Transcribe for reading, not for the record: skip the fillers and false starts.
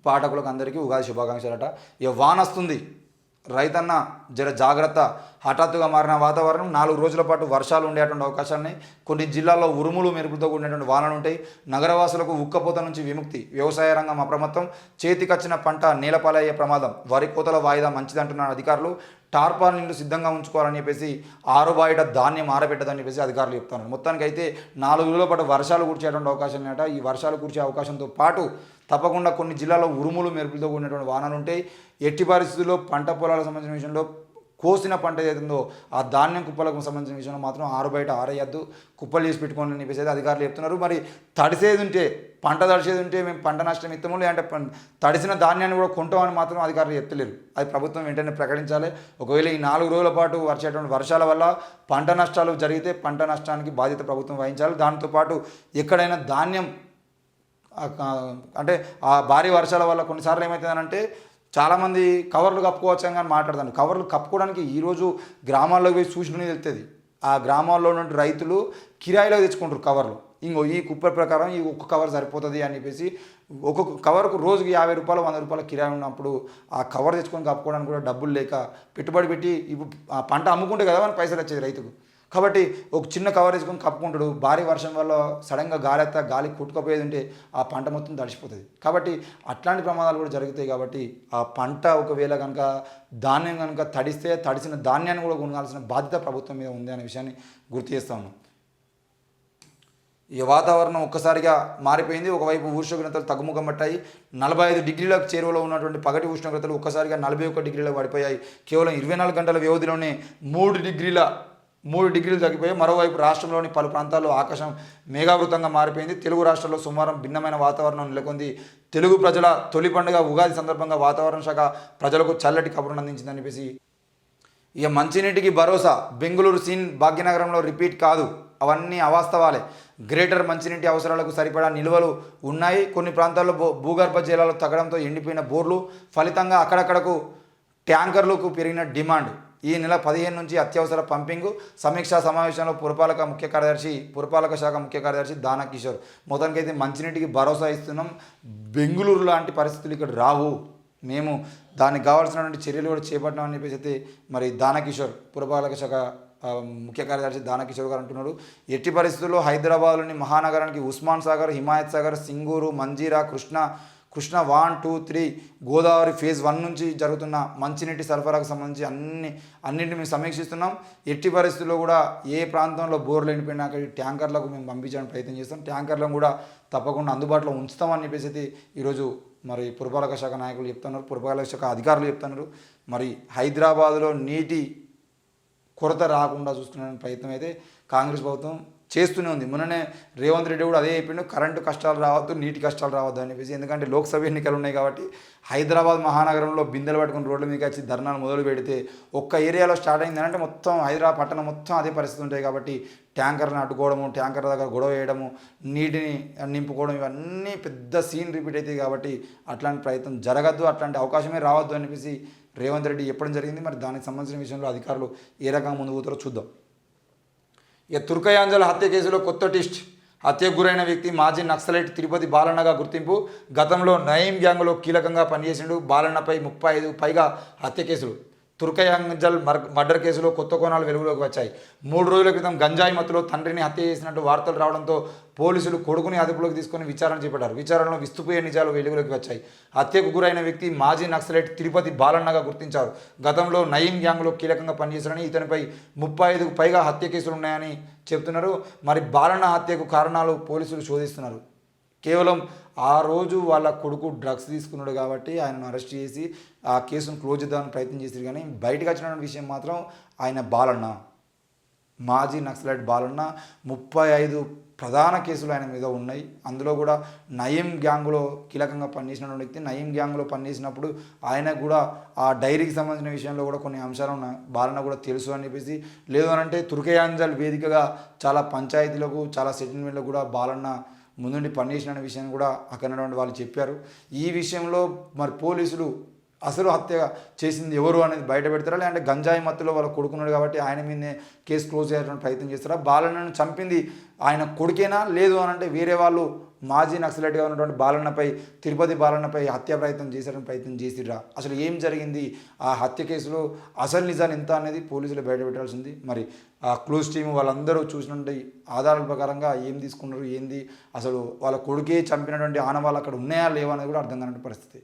పాఠకులకు అందరికీ ఉగాది శుభాకాంక్షలట. ఇక వాన వస్తుంది, రైతన్న జర జాగ్రత్త. హఠాత్తుగా మారిన వాతావరణం 4 రోజుల పాటు వర్షాలు ఉండేటువంటి అవకాశాన్ని, కొన్ని జిల్లాల్లో ఉరుములు మెరుపులతో కూడినటువంటి వానలు ఉంటాయి. నగరవాసులకు ఉక్కపోత నుంచి విముక్తి, వ్యవసాయ రంగం అప్రమత్తం, చేతికొచ్చిన పంట నేలపాలయ్యే ప్రమాదం, వరి కోతల వాయిదా మంచిదంటున్న అధికారులు. టార్పాలిన్లు సిద్ధంగా ఉంచుకోవాలని చెప్పేసి, ఆరుబాయిట ధాన్యం ఆరబెట్టదని చెప్పేసి అధికారులు చెప్తున్నారు. మొత్తానికి అయితే 4 రోజుల పాటు వర్షాలు కురిచేటువంటి అవకాశం ఉన్నాయట. ఈ వర్షాలు కురిసే అవకాశంతో పాటు తప్పకుండా కొన్ని జిల్లాల్లో ఉరుములు మెరుపులతో కూడినటువంటి వానలు ఉంటాయి. ఎట్టి పరిస్థితుల్లో పంట పొలాలకు సంబంధించిన విషయంలో కోసిన పంట ఏదైతుందో ఆ ధాన్యం కుప్పలకు సంబంధించిన విషయంలో మాత్రం ఆరుబయట ఆరేయద్దు, కుప్పలు చేసి పెట్టుకోండి అని చెప్పేసి అధికారులు చెప్తున్నారు. మరి తడిసేది ఉంటే, పంట తడిసేది ఉంటే మేము పంట నష్టం ఇస్తాము, లేదంటే తడిసిన ధాన్యాన్ని కూడా కొంటామని మాత్రం అధికారులు చెప్తలేరు. అది ప్రభుత్వం వెంటనే ప్రకటించాలి. ఒకవేళ ఈ 4 రోజుల పాటు వర్షేటువంటి వర్షాల వల్ల పంట నష్టాలు జరిగితే పంట నష్టానికి బాధ్యత ప్రభుత్వం వహించాలి. దాంతోపాటు ఎక్కడైనా ధాన్యం అంటే ఆ భారీ వర్షాల వల్ల కొన్నిసార్లు ఏమవుతుందనంటే చాలామంది కవర్లు కప్పుకోవచ్చు కానీ మాట్లాడతాను. కవర్లు కప్పుకోవడానికి ఈరోజు గ్రామాల్లోకి పోయి చూసుకుని వెళ్తుంది. ఆ గ్రామాల్లో ఉన్న రైతులు కిరాయిలో తెచ్చుకుంటారు కవర్లు. ఇంకో ఈ కుప్ప ప్రకారం ఈ ఒక్క కవర్ సరిపోతుంది అని చెప్పేసి ఒక్కొక్క కవర్కు రోజుకి 50 రూపాయలు 100 రూపాయల కిరాయి ఉన్నప్పుడు ఆ కవర్ తెచ్చుకొని కప్పుకోవడానికి కూడా డబ్బులు లేక పెట్టుబడి పెట్టి ఇప్పుడు ఆ పంట అమ్ముకుంటే కదా మన పైసలు వచ్చేది రైతుకు. కాబట్టి ఒక చిన్న కవర్ వేసుకొని కప్పుకుంటాడు. భారీ వర్షం వల్ల సడన్గా గాలి కొట్టుకపోయేది ఉంటే ఆ పంట మొత్తం తడిసిపోతుంది. కాబట్టి అట్లాంటి ప్రమాదాలు కూడా జరుగుతాయి. కాబట్టి ఆ పంట ఒకవేళ కనుక ధాన్యం కనుక తడిస్తే తడిసిన ధాన్యాన్ని కూడా కొనాల్సిన బాధ్యత ప్రభుత్వం మీద ఉంది అనే విషయాన్ని గుర్తు చేస్తా ఉన్నాం. ఈ వాతావరణం ఒక్కసారిగా మారిపోయింది. ఒకవైపు ఉష్ణోగ్రతలు తగ్గుముఖం పట్టాయి. 45 డిగ్రీలకు చేరువలో ఉన్నటువంటి పగటి ఉష్ణోగ్రతలు ఒక్కసారిగా 41 డిగ్రీలకు పడిపోయాయి. కేవలం 24 గంటల వ్యవధిలోనే 3 డిగ్రీలు తగ్గిపోయాయి. మరోవైపు రాష్ట్రంలోని పలు ప్రాంతాల్లో ఆకాశం మేఘావృతంగా మారిపోయింది. తెలుగు రాష్ట్రాల్లో సోమవారం భిన్నమైన వాతావరణం నెలకొంది. తెలుగు ప్రజల తొలి పండుగ ఉగాది సందర్భంగా వాతావరణ శాఖ ప్రజలకు చల్లటి కబురును అందించిందని చెప్పేసి. ఇక మంచినీటికి భరోసా, బెంగళూరు సీన్ భాగ్యనగరంలో రిపీట్ కాదు, అవన్నీ అవాస్తవాలే. గ్రేటర్ మంచినీటి అవసరాలకు సరిపడా నిల్వలు ఉన్నాయి. కొన్ని ప్రాంతాల్లో భూగర్భ జలాలు తగ్గడంతో ఎండిపోయిన బోర్లు, ఫలితంగా అక్కడక్కడకు ట్యాంకర్లకు పెరిగిన డిమాండ్. ఈ నెల 15 నుంచి అత్యవసర పంపింగ్ సమీక్షా సమావేశంలో పురపాలక శాఖ ముఖ్య కార్యదర్శి దానా కిషోర్. మొత్తానికైతే మంచినీటికి భరోసా ఇస్తున్నాం, బెంగళూరు లాంటి పరిస్థితులు ఇక్కడ రావు, మేము దానికి కావాల్సినటువంటి చర్యలు కూడా చేపట్టామని చెప్పేసి అయితే మరి దానా కిషోర్, పురపాలక శాఖ ముఖ్య కార్యదర్శి దానా కిషోర్ గారు అంటున్నారు. ఎట్టి పరిస్థితుల్లో హైదరాబాద్లోని మహానగరానికి ఉస్మాన్ సాగర్, హిమాయత్ సాగర్, సింగూరు, మంజీరా, కృష్ణ 1, 2, 3 గోదావరి ఫేజ్ 1 నుంచి జరుగుతున్న మంచినీటి సరఫరాకు సంబంధించి అన్నింటిని మేము సమీక్షిస్తున్నాం. ఎట్టి పరిస్థితుల్లో కూడా ఏ ప్రాంతంలో బోర్లు ఎండిపోయినా అక్కడి ట్యాంకర్లకు మేము పంపించడానికి ప్రయత్నం చేస్తాం. ట్యాంకర్లను కూడా తప్పకుండా అందుబాటులో ఉంచుతామని చెప్పేసి అయితే ఈరోజు మరి పురపాలక శాఖ నాయకులు చెప్తున్నారు, పురపాలక శాఖ అధికారులు చెప్తున్నారు. మరి హైదరాబాద్లో నీటి కొరత రాకుండా చూస్తున్న ప్రయత్నం అయితే కాంగ్రెస్ ప్రభుత్వం చేస్తూనే ఉంది. మొన్ననే రేవంత్ రెడ్డి కూడా అదే చెప్పిండు, కరెంటు కష్టాలు రావద్దు, నీటి కష్టాలు రావద్దు అని చెప్పేసి. ఎందుకంటే లోక్సభ ఎన్నికలు ఉన్నాయి కాబట్టి హైదరాబాద్ మహానగరంలో బిందెలు పట్టుకుని రోడ్ల మీదకి వచ్చి ధర్నాలు మొదలు పెడితే ఒక్క ఏరియాలో స్టార్ట్ అయింది అంటే మొత్తం హైదరాబాద్ పట్టణం మొత్తం అదే పరిస్థితి ఉంటాయి. కాబట్టి ట్యాంకర్లను అడ్డుకోవడము, ట్యాంకర్ దగ్గర గొడవ వేయడము, నీటిని నింపుకోవడం, ఇవన్నీ పెద్ద సీన్ రిపీట్ అవుతాయి. కాబట్టి అట్లాంటి ప్రయత్నం జరగద్దు, అట్లాంటి అవకాశమే రావద్దు అని చెప్పేసి రేవంత్ రెడ్డి చెప్పడం జరిగింది. మరి దానికి సంబంధించిన విషయంలో అధికారులు ఏ రకంగా ముందు పోతారో చూద్దాం. ఇక తుర్కయాంజల్ హత్య కేసులో కొత్త ట్విస్ట్. హత్యకు గురైన వ్యక్తి మాజీ నక్సలైట్ తిరుపతి బాలన్నగా గుర్తింపు. గతంలో నయీం గ్యాంగ్లో కీలకంగా పనిచేసిండు. బాలన్నపై 35 పైగా హత్య కేసులు. తుర్కయాంజల్ మర్డర్ కేసులో కొత్త కోణాలు వెలుగులోకి వచ్చాయి. 3 రోజుల క్రితం గంజాయి మత్తులో తండ్రిని హత్య చేసినట్టు వార్తలు రావడంతో పోలీసులు కొడుకుని అదుపులోకి తీసుకొని విచారణ చేపట్టారు. విచారణలో విస్తుపోయే నిజాలు వెలుగులోకి వచ్చాయి. హత్యకు గురైన వ్యక్తి మాజీ నక్సలైట్ తిరుపతి బాలన్నగా గుర్తించారు. గతంలో నయీం గ్యాంగ్లో కీలకంగా పనిచేశారని, ఇతనిపై 35కు పైగా హత్య కేసులు ఉన్నాయని చెప్తున్నారు. మరి బాలన్న హత్యకు కారణాలు పోలీసులు శోధిస్తున్నారు. కేవలం ఆ రోజు వాళ్ళ కొడుకు డ్రగ్స్ తీసుకున్నాడు కాబట్టి ఆయనను అరెస్ట్ చేసి ఆ కేసును క్లోజ్ చేద్దామని ప్రయత్నం చేశారు. కానీ బయటకు వచ్చిన విషయం మాత్రం ఆయన బాలన్న, మాజీ నక్సలైట్ బాలన్న, 35 ప్రధాన కేసులు ఆయన మీద ఉన్నాయి. అందులో కూడా నయీం గ్యాంగ్లో కీలకంగా పనిచేసినటువంటి వ్యక్తి. నయీం గ్యాంగ్లో పనిచేసినప్పుడు ఆయనకు కూడా ఆ డైరీకి సంబంధించిన విషయంలో కూడా కొన్ని అంశాలు ఉన్నాయి. బాలన్న కూడా తెలుసు అని చెప్పేసి, లేదు అనంటే తుర్కయాంజల్ వేదికగా చాలా పంచాయతీలకు, చాలా సెటిల్మెంట్లకు కూడా బాలన్న ముందుండి పనిచేసిన విషయాన్ని కూడా అక్కడ వాళ్ళు చెప్పారు. ఈ విషయంలో మరి పోలీసులు అసలు హత్య చేసింది ఎవరు అనేది బయట పెడతారా, లేదంటే గంజాయి మత్తులో వాళ్ళ కొడుకున్నాడు కాబట్టి ఆయన మీదనే కేసు క్లోజ్ చేయాలని ప్రయత్నం చేస్తారా, బాలన్నను చంపింది ఆయన కొడుకేనా లేదు అని అంటే వేరే వాళ్ళు మాజీ నక్సలైట్గా ఉన్నటువంటి బాలన్నపై తిరుపతి బాలన్నపై హత్య ప్రయత్నం చేశారని ప్రయత్నం చేసిర్రా, అసలు ఏం జరిగింది ఆ హత్య కేసులో అసలు నిజాలు ఎంత అనేది పోలీసులు బయట పెట్టాల్సింది. మరి ఆ క్లూస్ టీమ్ వాళ్ళందరూ చూసినటువంటి ఆధారాల ప్రకారంగా ఏం తీసుకున్నారు ఏంది, అసలు వాళ్ళ కొడుకే చంపినటువంటి ఆనవాళ్ళు అక్కడ ఉన్నాయా లేవా అనేది కూడా అర్థం కాని పరిస్థితి.